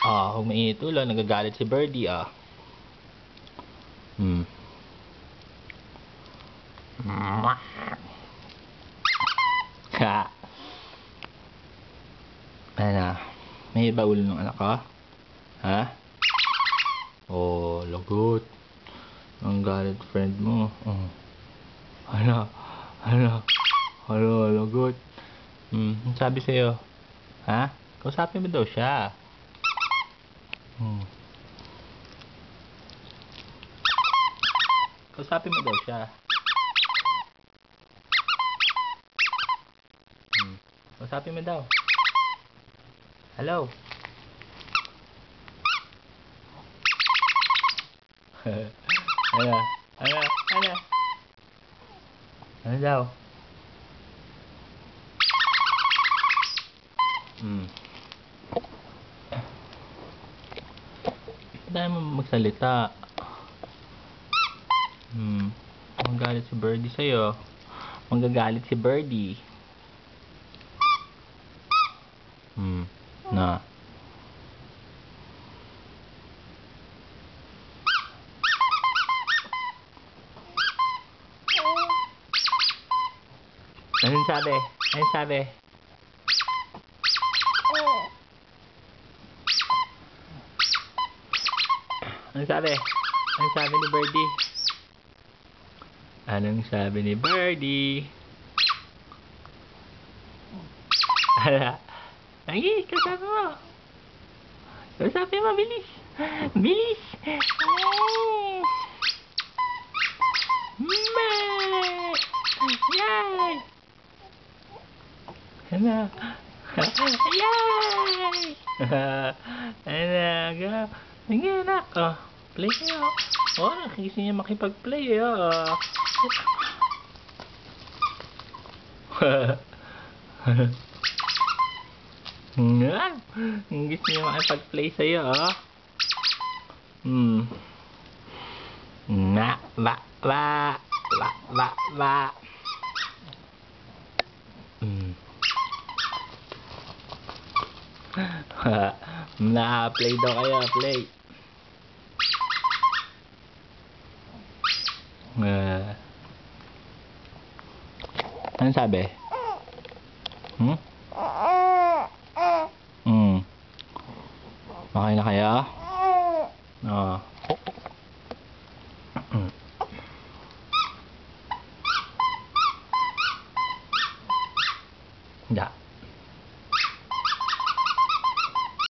Huwag mainit ulo. Nagagalit si Birdie, Ha. Ano? May iba ulo ng anak ko? Ha? Lagot. Ang galit friend mo. Ano? Lagot. Ang sabi sa'yo? Ha? Kausapin mo daw siya. Kausapin mo daw siya. Kausapin mo daw. Hello? Ano? Ano daw? Dahil mo magsalita. Magagalit si Birdie sa'yo. Magagalit si Birdie. Na. Anong sabi? Anong sabi? Anong sabi? Anong sabi ni Birdie? Anong sabi ni Birdie? Hala. Ay, kasabi mo. Kasabi mo, bilis. Bilis. Yay! Ano? Yay! Ano? Sige, anak. Play kayo. Nakikisi niya makipag-play. Gusto niya makipag-play sa'yo. Play daw kayo, play. Ano sabi? Okay na kayo?